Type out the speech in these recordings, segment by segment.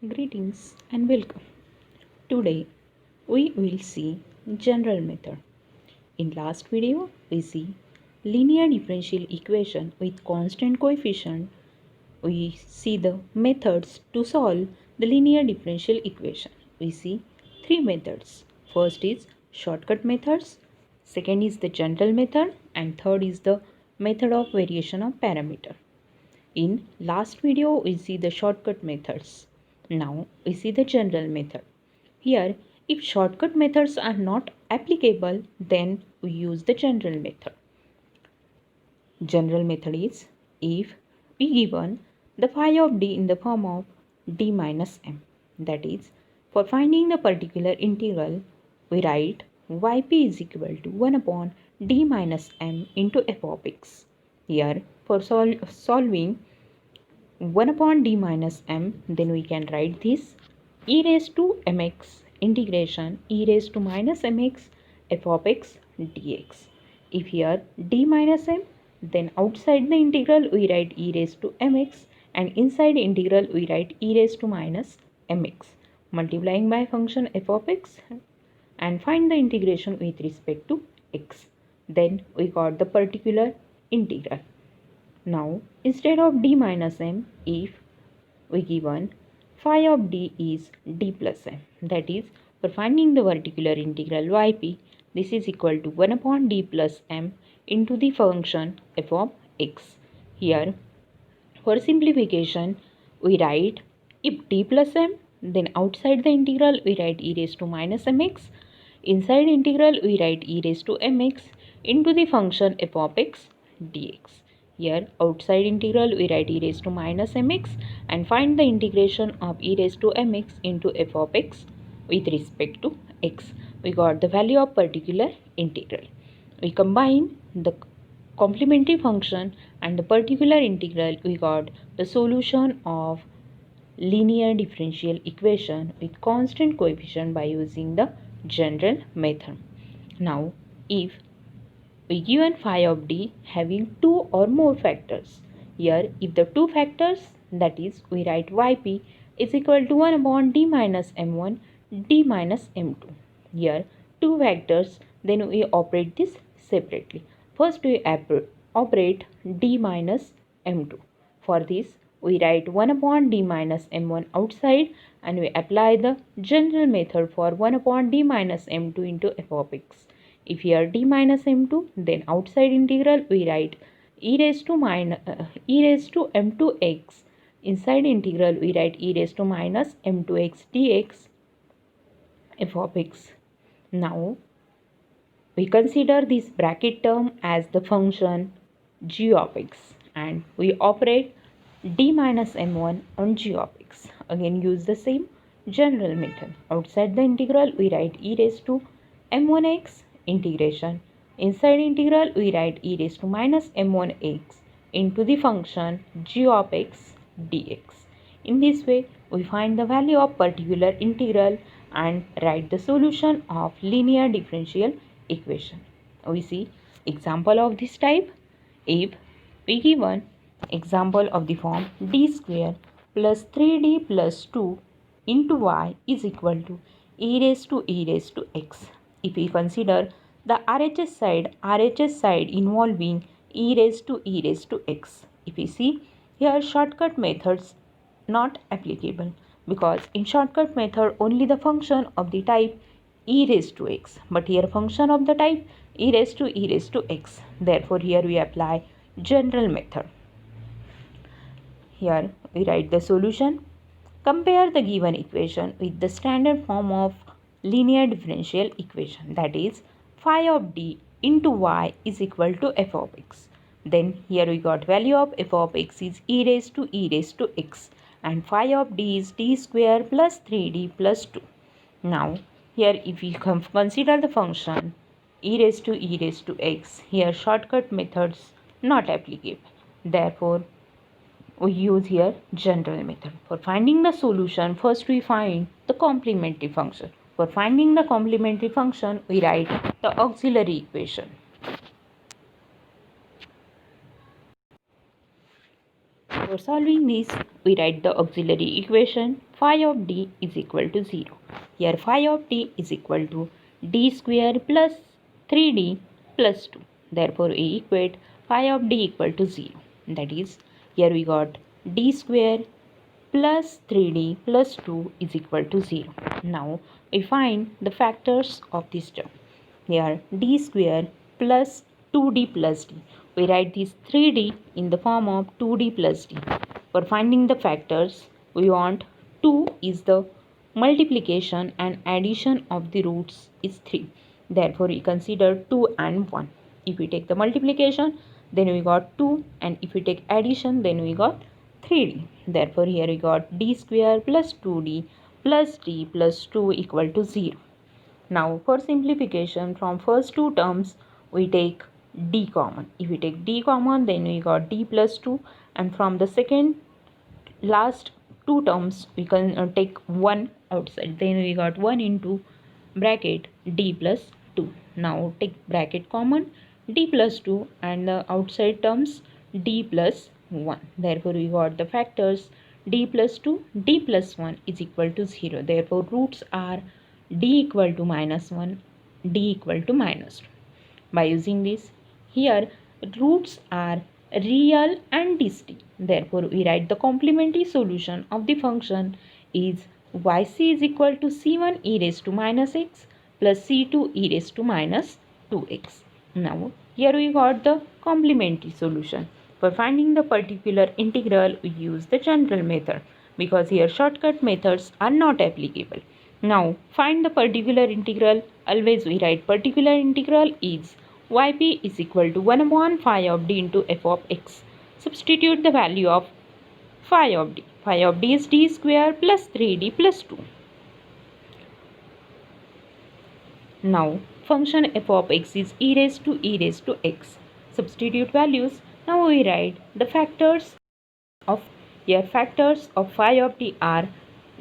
Greetings and welcome. Today we will see general method. In last video we see linear differential equation with constant coefficient. We see the methods to solve the linear differential equation. We see three methods. First is shortcut methods, second is the general method, and third is the method of variation of parameter. In last video, we see the shortcut methods. Now we see the general method. Here, if shortcut methods are not applicable, then we use the general method. General method is if we given the phi of d in the form of d minus m. That is, for finding the particular integral, we write yp is equal to 1 upon d minus m into f of x. Here, for solving 1 upon d minus m, then we can write this e raised to mx integration e raised to minus mx f of x dx. If here d minus m, then outside the integral we write e raised to mx, and inside integral we write e raised to minus mx, multiplying by function f of x and find the integration with respect to x. Then we got the particular integral. Now instead of d minus m, if we given phi of d is d plus m, that is, for finding the particular integral yp, this is equal to 1 upon d plus m into the function f of x. Here, for simplification, we write if d plus m, then outside the integral we write e raised to minus mx, inside integral we write e raised to mx into the function f of x dx. Here outside integral we write e raised to minus mx and find the integration of e raised to mx into f of x with respect to x. We got the value of particular integral. We combine the complementary function and the particular integral, we got the solution of linear differential equation with constant coefficient by using the general method. Now if we given phi of d having two or more factors, here if the two factors, that is, we write yp is equal to 1 upon d minus m1 d minus m2. Here two factors, then we operate this separately. First we operate d minus m2. For this we write 1 upon d minus m1 outside and we apply the general method for 1 upon d minus m2 into f of x. If here d minus m2, then outside integral we write e raised to m2x. Inside integral we write e raised to minus m2x dx f of x. Now we consider this bracket term as the function g of x and we operate d minus m1 on g of x. Again use the same general method. Outside the integral we write e raised to m1x integration. Inside integral we write e raised to minus m1x into the function g of x dx. In this way we find the value of particular integral and write the solution of linear differential equation. We see example of this type. If we given example of the form d square plus 3d plus 2 into y is equal to e raised to x. If we consider the RHS side involving e raised to x. If we see here shortcut methods not applicable, because in shortcut method only the function of the type e raised to x, but here function of the type e raised to x. Therefore here we apply general method. Here we write the solution. Compare the given equation with the standard form of linear differential equation, that is phi of d into y is equal to f of x. Then here we got value of f of x is e raised to x and phi of d is d square plus 3d plus 2. Now here if we consider the function e raised to x, here shortcut methods not applicable. Therefore we use here general method. For finding the solution, first we find the complementary function. For finding the complementary function, we write the auxiliary equation. For For solving this, we write the auxiliary equation phi of d is equal to 0. Here phi of d is equal to d square plus 3d plus 2. Therefore, we equate phi of d equal to 0. That is, here we got d square plus 3d plus 2 is equal to 0. Now, we find the factors of this term. Here d square plus 2d plus d. We write this 3d in the form of 2d plus d. For finding the factors, we want 2 is the multiplication and addition of the roots is 3. Therefore, we consider 2 and 1. If we take the multiplication, then we got 2, and if we take addition, then we got 3d. Therefore, here we got d square plus 2d plus d plus 2 equal to 0. Now, for simplification, from first two terms, we take d common. If we take d common, then we got d plus 2, and from the second last two terms, we can take 1 outside. Then we got 1 into bracket d plus 2. Now, take bracket common, d plus 2, and the outside terms d plus 1. Therefore, we got the factors d plus 2, d plus 1 is equal to 0. Therefore, roots are d equal to minus 1, d equal to minus 2. By using this, here roots are real and distinct. Therefore, we write the complementary solution of the function is yc is equal to c1 e raised to minus x plus c2 e raised to minus 2x. Now, here we got the complementary solution. For finding the particular integral, we use the general method because here shortcut methods are not applicable. Now, find the particular integral. Always we write particular integral is yp is equal to 1 upon phi of d into f of x. Substitute the value of phi of d. Phi of d is d square plus 3d plus 2. Now, function f of x is e raised to x. Substitute values. Now we write the factors of phi of d are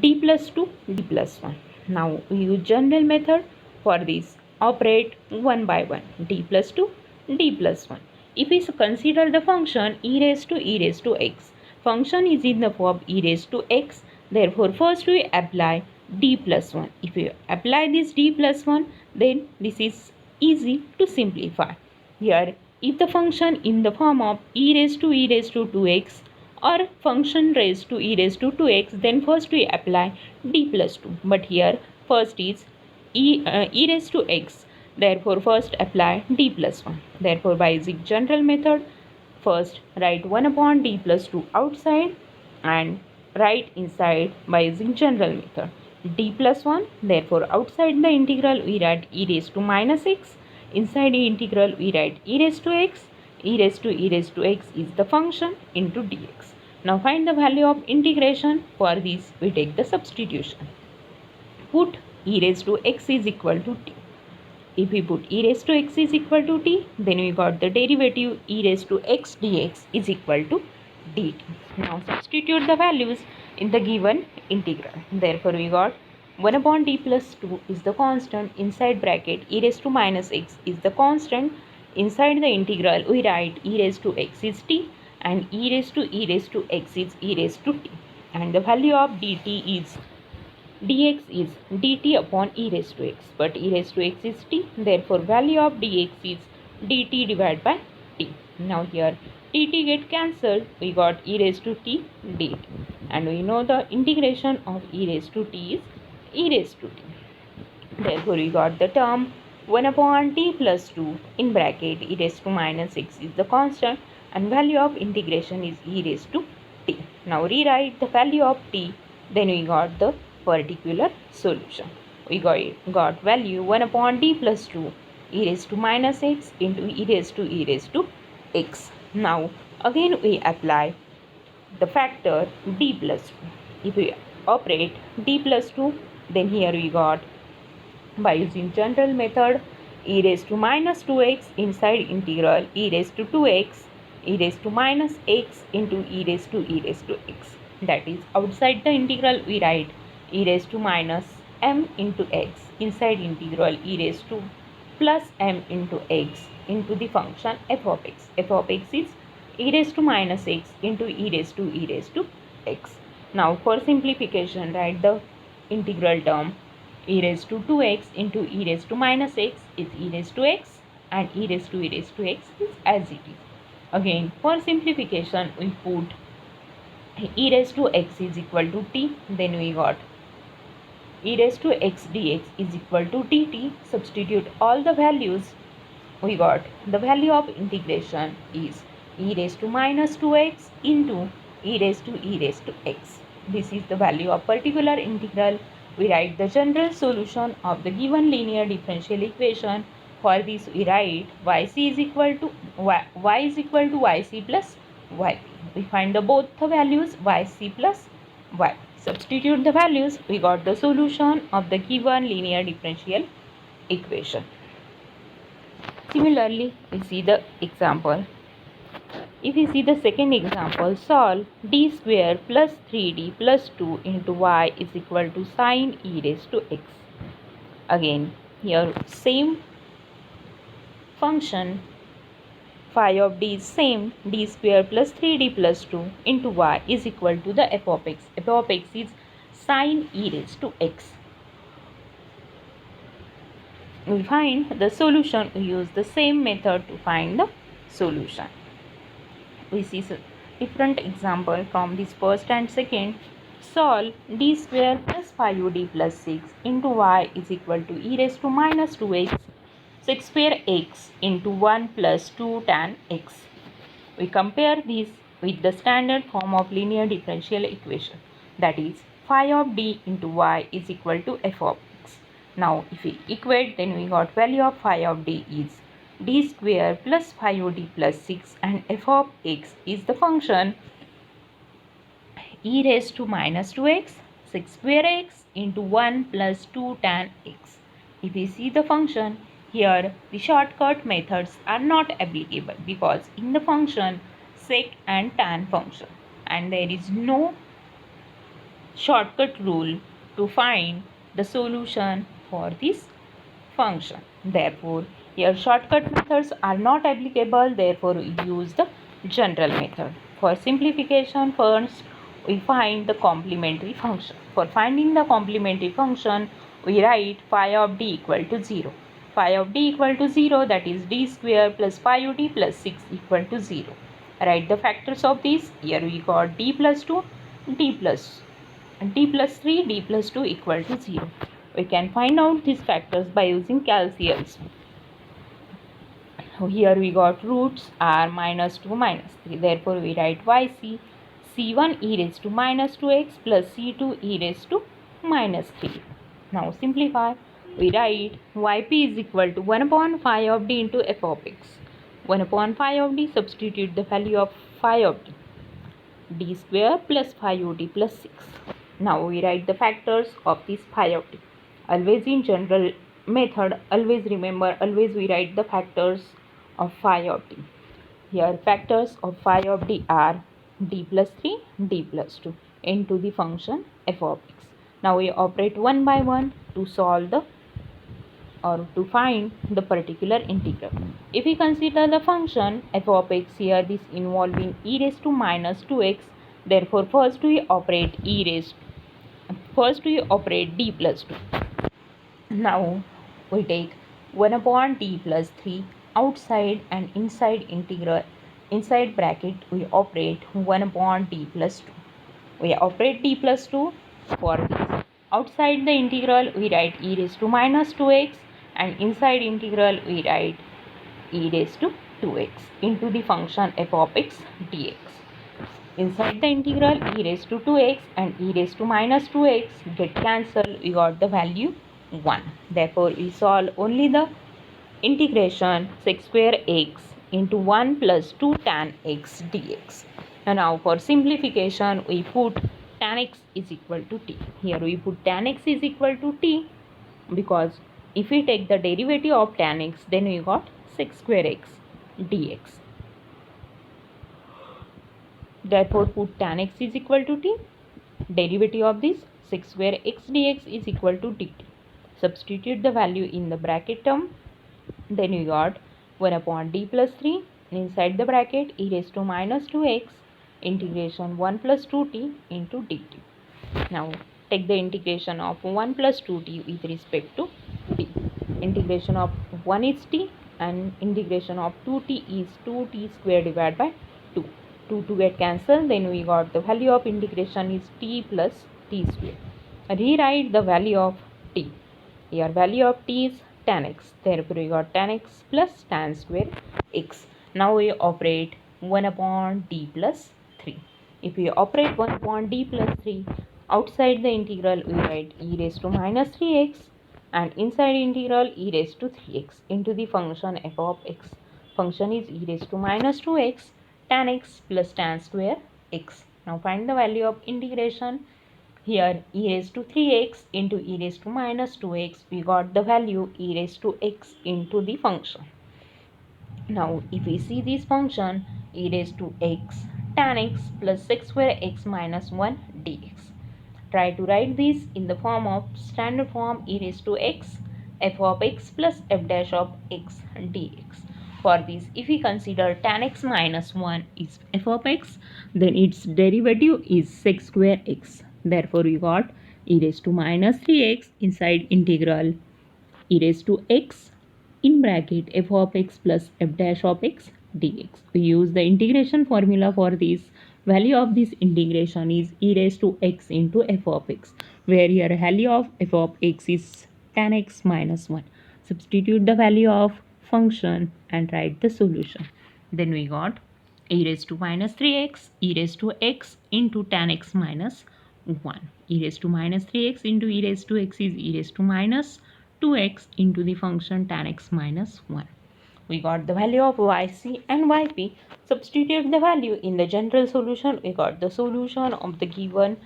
d plus 2, d plus 1. Now we use general method for this. Operate one by one. D plus 2, d plus 1. If we consider the function e raised to x, function is in the form e raised to x. Therefore, first we apply d plus 1. If we apply this d plus 1, then this is easy to simplify. Here, if the function in the form of e raised to 2x or function raised to e raised to 2x, then first we apply d plus 2. But here first is e raised to x. Therefore, first apply d plus 1. Therefore, by using general method, first write 1 upon d plus 2 outside and write inside by using general method. D plus 1. Therefore, outside the integral we write e raised to minus x. Inside the integral we write e raised to x. E raised to x is the function into dx. Now find the value of integration. For this we take the substitution. Put e raised to x is equal to t. If we put e raised to x is equal to t, then we got the derivative e raised to x dx is equal to dt. Now substitute the values in the given integral. Therefore, we got 1 upon d plus 2 is the constant. Inside bracket e raised to minus x is the constant. Inside the integral we write e raised to x is t and e raised to x is e raised to t. And the value of dt is dx is dt upon e raised to x. But e raised to x is t. Therefore, value of dx is dt divided by t. Now here dt get cancelled. We got e raised to t dt. And we know the integration of e raised to t is e raised to t. Therefore, we got the term 1 upon t plus 2 in bracket e raised to minus x is the constant and value of integration is e raised to t. Now rewrite the value of t, then we got the particular solution. We got value 1 upon d plus 2 e raised to minus x into e raised to x. Now again we apply the factor d plus 2. If we operate d plus 2, then here we got by using general method e raised to minus 2x inside integral e raised to 2x e raised to minus x into e raised to x. That is outside the integral we write e raised to minus m into x. Inside integral e raised to plus m into x into the function f of x. F of x is e raised to minus x into e raised to x. Now for simplification, write the integral term e raised to 2x into e raised to minus x is e raised to x, and e raised to x is as it is. Again, for simplification, we put e raised to x is equal to t, then we got e raised to x dx is equal to dt. Substitute all the values. We got the value of integration is e raised to minus 2x into e raised to x. This is the value of particular integral. We write the general solution of the given linear differential equation. For this we write yc is equal to y is equal to yc plus yp. We find the both the values yc plus y. Substitute the values. We got the solution of the given linear differential equation. Similarly, we see the example. If we see the second example, solve d square plus 3d plus 2 into y is equal to sine e raised to x. Again, here same function, phi of d is same, d square plus 3d plus 2 into y is equal to the f of x. F of x is sine e raised to x. We find the solution. We use the same method to find the solution. We see different example from this first and second. Solve d square plus 5d plus 6 into y is equal to e raised to minus 2x 6 square x into 1 plus 2 tan x. We compare this with the standard form of linear differential equation, that is phi of d into y is equal to f of x. Now if we equate, then we got value of phi of d is d square plus 5d plus 6 and f of x is the function e raised to minus 2x 6 square x into 1 plus 2 tan x. If we see the function, here the shortcut methods are not applicable because in the function sec and tan function, and there is no shortcut rule to find the solution for this function. Therefore, here shortcut methods are not applicable. Therefore, we use the general method. For simplification, first we find the complementary function. For finding the complementary function, we write phi of d equal to 0. Phi of d equal to 0, that is d square plus 5d plus 6 equal to 0. Write the factors of this. Here we got d plus 2, d plus 3, d plus 2 equal to 0. We can find out these factors by using calculus. Here we got roots are minus 2 minus 3. Therefore, we write yc c1 e raised to minus 2x plus c2 e raised to minus 3. Now simplify. We write yp is equal to 1 upon phi of d into f of x. 1 upon phi of d, substitute the value of phi of d. D square plus phi of d plus 6. Now we write the factors of this phi of d. Always in general method, always remember, always we write the factors of phi of d. Here factors of phi of d are d plus 3, d plus 2 into the function f of x. Now we operate one by one to solve the or to find the particular integral. If we consider the function f of x, here this involving e raised to minus 2x, therefore first we operate d plus 2. Now we take 1 upon d plus 3 outside and inside integral. Inside bracket we operate 1 upon d plus 2. We operate d plus 2 for this. Outside the integral we write e raised to minus 2x, and inside integral we write e raised to 2x into the function f of x dx. Inside the integral e raised to 2x and e raised to minus 2x get cancelled. We got the value 1. Therefore, we solve only the integration sec square x into 1 plus 2 tan x dx. And now for simplification, we put tan x is equal to t. Here we put tan x is equal to t because if we take the derivative of tan x, then we got sec square x dx. Therefore, put tan x is equal to t. Derivative of this sec square x dx is equal to dt. Substitute the value in the bracket term. Then we got 1 upon d plus 3 Inside the bracket e raised to minus 2x integration 1 plus 2t into dt. Now take the integration of 1 plus 2t with respect to t. Integration of 1 is t and integration of 2t is 2t square divided by 2. 2 get cancelled, then we got the value of integration is t plus t square. Rewrite the value of t. Here value of t is tan x. Therefore we got tan x plus tan square x. Now we operate 1 upon d plus 3. If we operate 1 upon d plus 3, outside the integral we write e raised to minus 3x and inside integral e raised to 3x into the function f of x. Function is e raised to minus 2x tan x plus tan square x. Now find the value of integration. Here e raised to 3x into e raised to minus 2x, we got the value e raised to x into the function. Now if we see this function e raised to x tan x plus 6 square x minus 1 dx. Try to write this in the form of standard form e raised to x f of x plus f dash of x dx. For this, if we consider tan x minus 1 is f of x, then its derivative is sec square x. Therefore, we got e raised to minus 3x inside integral e raised to x in bracket f of x plus f dash of x dx. We use the integration formula for this. Value of this integration is e raised to x into f of x, where here value of f of x is tan x minus 1. Substitute the value of function and write the solution. Then we got e raised to minus 3x e raised to x into tan x minus 1. E raised to minus 3x into e raised to x is e raised to minus 2x into the function tan x minus 1. We got the value of yc and yp. Substitute the value in the general solution. We got the solution of the given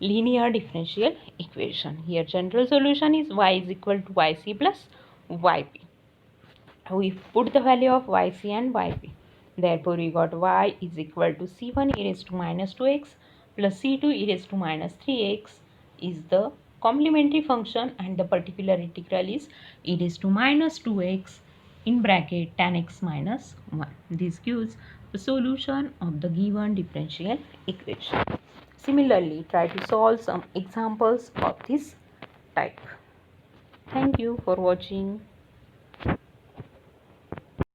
linear differential equation. Here general solution is y is equal to yc plus yp. We put the value of yc and yp. Therefore, we got y is equal to c1 e raised to minus 2x plus c2 e raised to minus 3x is the complementary function, and the particular integral is e raised to minus 2x in bracket tan x minus 1. This gives the solution of the given differential equation. Similarly, try to solve some examples of this type. Thank you for watching.